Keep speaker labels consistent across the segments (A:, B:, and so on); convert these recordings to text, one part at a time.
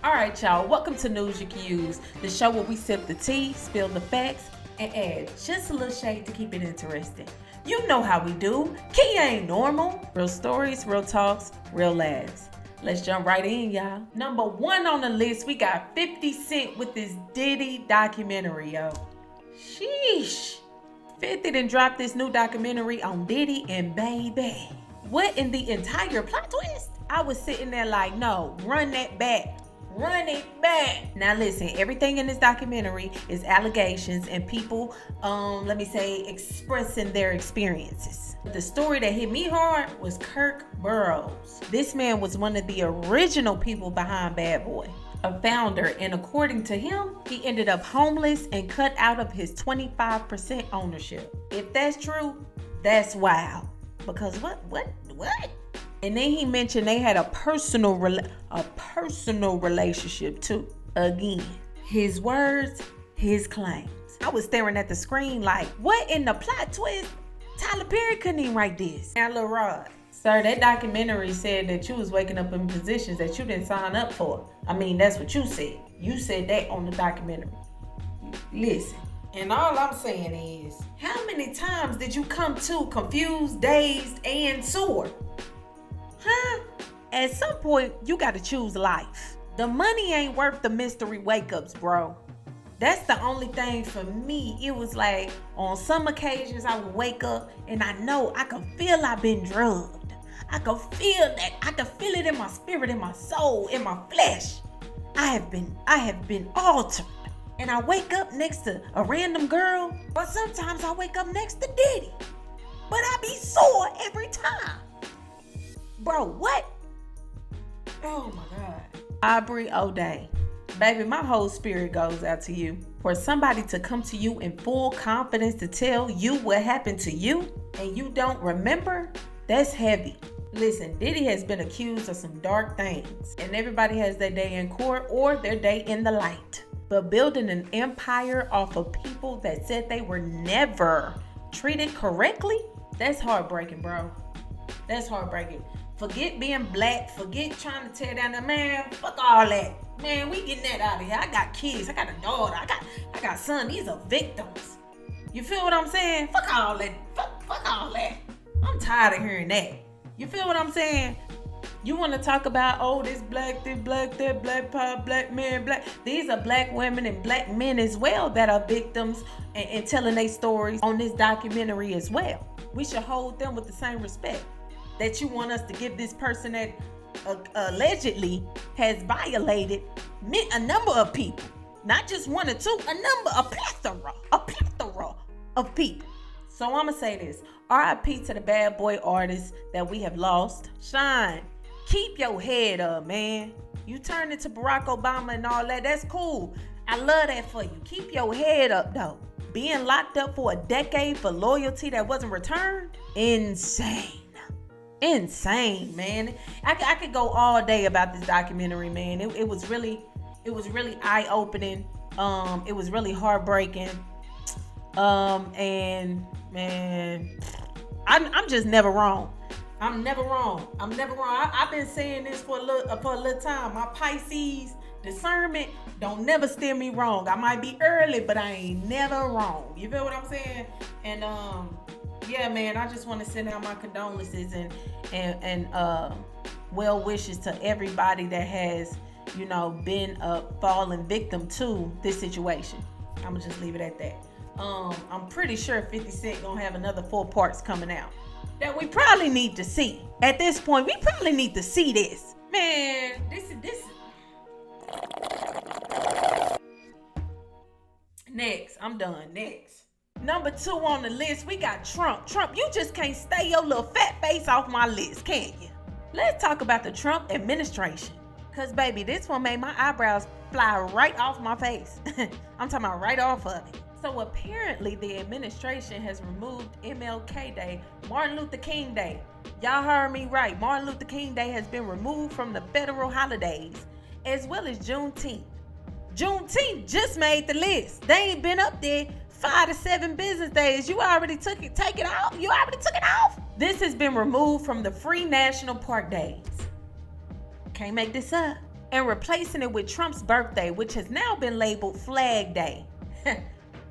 A: All right, y'all, welcome to News You Can Use, the show where we sip the tea, spill the facts, and add just a little shade to keep it interesting. You know how we do. Key ain't normal. Real stories, real talks, real laughs. Let's jump right in, y'all. Number 1 on the list, we got 50 Cent with this Diddy documentary, yo. Sheesh. 50 done dropped this new documentary on Diddy, and baby, what in the entire plot twist? I was sitting there like, no, run that back. Run it back. Now listen, everything in this documentary is allegations and people, expressing their experiences. The story that hit me hard was Kirk Burrows. This man was one of the original people behind Bad Boy, a founder, and according to him, he ended up homeless and cut out of his 25% ownership. If that's true, that's wild. Because what? And then he mentioned they had a personal relationship too. Again, his words, his claims. I was staring at the screen like, what in the plot twist? Tyler Perry couldn't even write this. Now, Lil Rod. Sir, that documentary said that you was waking up in positions that you didn't sign up for. I mean, that's what you said. You said that on the documentary. Listen. And all I'm saying is, how many times did you come to confused, dazed, and sore? Huh? At some point, you gotta choose life. The money ain't worth the mystery wake-ups, bro. That's the only thing for me. It was like, on some occasions, I would wake up and I know I can feel I've been drugged. I can feel that. I can feel it in my spirit, in my soul, in my flesh. I have been altered. And I wake up next to a random girl, or sometimes I wake up next to Diddy. But I be sore every time. Bro, what? Oh my God. Aubrey O'Day. Baby, my whole spirit goes out to you. For somebody to come to you in full confidence to tell you what happened to you and you don't remember, that's heavy. Listen, Diddy has been accused of some dark things, and everybody has their day in court or their day in the light. But building an empire off of people that said they were never treated correctly, that's heartbreaking, bro. That's heartbreaking. Forget being black. Forget trying to tear down the man. Fuck all that. Man, we getting that out of here. I got kids. I got a daughter. I got son. These are victims. You feel what I'm saying? Fuck all that. Fuck all that. I'm tired of hearing that. You feel what I'm saying? You want to talk about, oh, this black, that black power, black man, black. These are black women and black men as well that are victims and telling their stories on this documentary as well. We should hold them with the same respect that you want us to give this person that allegedly has violated a number of people. Not just one or two, a plethora of people. So I'm going to say this. RIP to the bad boy artists that we have lost. Shine. Keep your head up, man. You turn into Barack Obama and all that. That's cool. I love that for you. Keep your head up, though. Being locked up for a decade for loyalty that wasn't returned? Insane, man. I could go all day about this documentary, man. It was really eye-opening. It was really heartbreaking. And man, I'm just never wrong. I'm never wrong. I've been saying this for a little time. My Pisces discernment don't never steer me wrong. I might be early, but I ain't never wrong. You feel what I'm saying? And yeah, man, I just want to send out my condolences and well wishes to everybody that has, been a fallen victim to this situation. I'm gonna just leave it at that. I'm pretty sure 50 Cent gonna have another 4 parts coming out that we probably need to see. At this point, we probably need to see this. Man, this. Next, I'm done. Next. Number 2 on the list, we got Trump. Trump, you just can't stay your little fat face off my list, can you? Let's talk about the Trump administration. Cause baby, this one made my eyebrows fly right off my face. I'm talking about right off of it. So apparently the administration has removed MLK Day, Martin Luther King Day. Y'all heard me right. Martin Luther King Day has been removed from the federal holidays, as well as Juneteenth. Juneteenth just made the list. They ain't been up there 5 to 7 business days. You already took it off. This has been removed from the free national park days. Can't make this up. and replacing it with Trump's birthday, which has now been labeled Flag Day.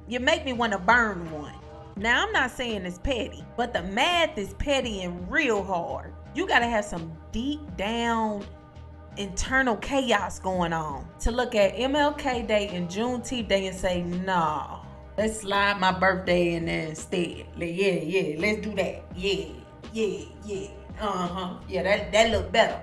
A: You make me want to burn one. Now, I'm not saying it's petty, but the math is petty and real hard. You gotta have some deep down internal chaos going on to look at MLK Day and Juneteenth Day and say, nah, let's slide my birthday in there instead. Yeah, let's do that. Yeah. Yeah, that look better.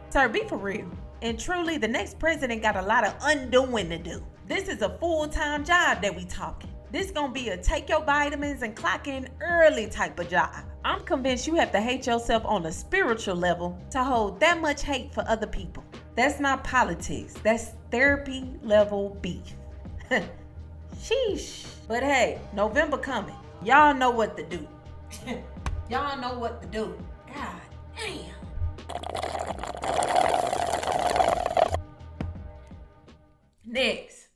A: Sir, be for real. And truly, the next president got a lot of undoing to do. This is a full-time job that we talking. This gonna be a take your vitamins and clock in early type of job. I'm convinced you have to hate yourself on a spiritual level to hold that much hate for other people. That's not politics. That's therapy level beef. Sheesh. But hey, November coming. Y'all know what to do. Y'all know what to do. God damn. Next,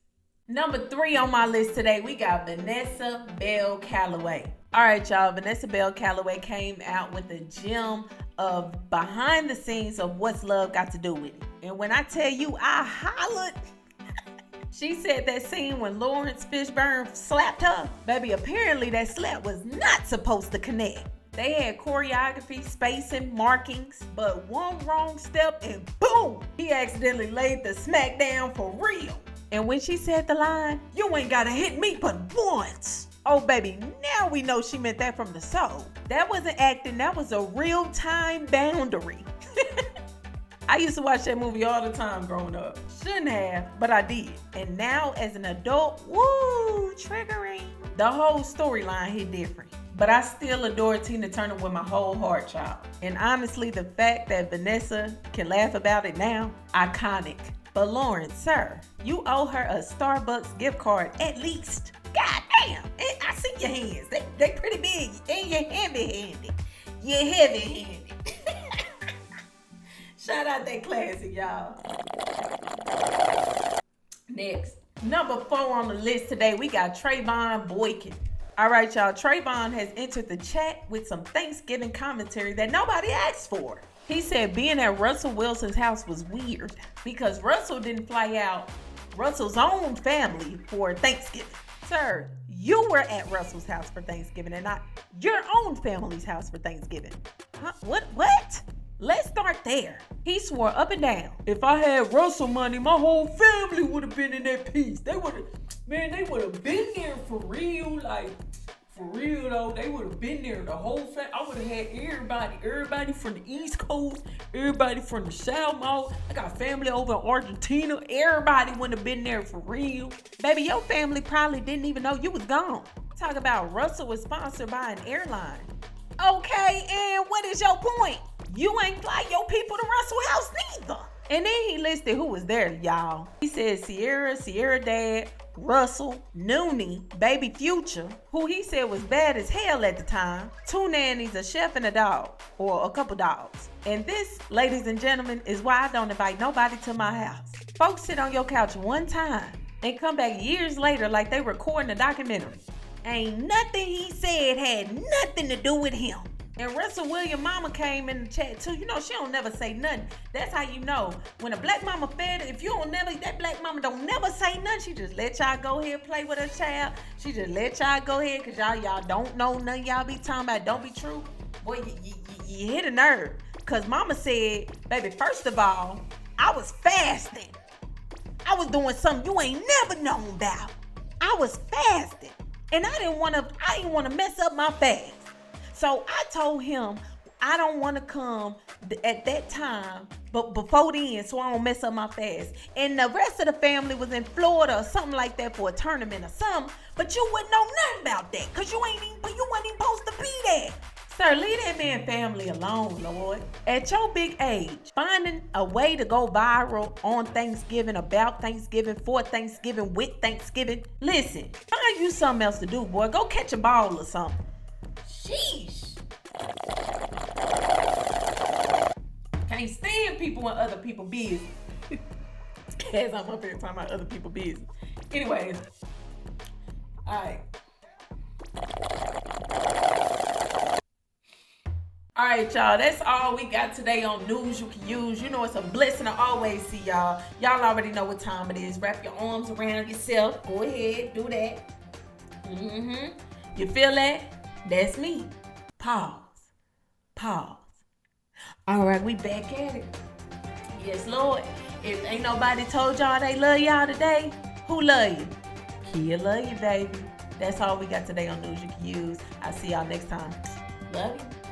A: number 3 on my list today, we got Vanessa Bell Calloway. All right, y'all, Vanessa Bell Calloway came out with a gem of behind the scenes of what's love got to do with it. And when I tell you I hollered, she said that scene when Lawrence Fishburne slapped her, baby, apparently that slap was not supposed to connect. They had choreography, spacing, markings, but one wrong step and boom, he accidentally laid the smack down for real. And when she said the line, "You ain't gotta hit me but once." Oh baby, now we know she meant that from the soul. That wasn't acting, that was a real-time boundary. I used to watch that movie all the time growing up. Shouldn't have, but I did. And now as an adult, woo, triggering. The whole storyline hit different. But I still adore Tina Turner with my whole heart, child. And honestly, the fact that Vanessa can laugh about it now, iconic. But Lawrence, sir, you owe her a Starbucks gift card at least. God damn, I see your hands. They pretty big and you're heavy-handed. You're heavy-handed. Shout out that classic, y'all. Next, number 4 on the list today, we got Trevone Boykin. All right, y'all, Trevone has entered the chat with some Thanksgiving commentary that nobody asked for. He said being at Russell Wilson's house was weird because Russell didn't fly out Russell's own family for Thanksgiving. Sir, you were at Russell's house for Thanksgiving and not your own family's house for Thanksgiving. Huh? What? Let's start there. He swore up and down, if I had Russell money, my whole family would have been in that piece. They would have been there for real, like, for real though. They would have been there, the whole family. I would have had everybody from the East Coast, everybody from the South. I got family over in Argentina. Everybody would have been there for real. Baby, your family probably didn't even know you was gone. Talk about Russell was sponsored by an airline. Okay, and what is your point? You ain't fly your people to Russell House neither. And then he listed who was there, y'all. He said Sierra Dad, Russell, Noonie, Baby Future, who he said was bad as hell at the time, 2 nannies, a chef, and a dog, or a couple dogs. And this, ladies and gentlemen, is why I don't invite nobody to my house. Folks sit on your couch one time and come back years later like they recording a documentary. Ain't nothing he said had nothing to do with him. And Russell Williams' mama came in the chat too. You know, she don't never say nothing. That's how you know. When a black mama fed, if you don't never, that black mama don't never say nothing. She just let y'all go ahead and play with her child. She just let y'all go ahead because y'all don't know nothing y'all be talking about. Don't be true. Boy, you hit a nerve. Because mama said, baby, first of all, I was fasting. I was doing something you ain't never known about. I was fasting. And I didn't want to mess up my fast. So I told him I don't want to come at that time, but before then, so I don't mess up my fast. And the rest of the family was in Florida or something like that for a tournament or something, but you wouldn't know nothing about that because you wasn't even supposed to be there. Sir, leave that man family alone, Lord. At your big age, finding a way to go viral on Thanksgiving, about Thanksgiving, for Thanksgiving, with Thanksgiving. Listen, find you something else to do, boy. Go catch a ball or something. Sheesh. Can't stand people in other people's business. As I'm up here talking about other people's business. Anyways. Alright. All right, y'all. That's all we got today on News You Can Use. You know it's a blessing to always see y'all. Y'all already know what time it is. Wrap your arms around yourself. Go ahead, do that. You feel that? That's me. Pause. Pause. All right, we back at it. Yes, Lord. If ain't nobody told y'all they love y'all today, who love you? Kia love you, baby. That's all we got today on News You Can Use. I'll see y'all next time. Love you.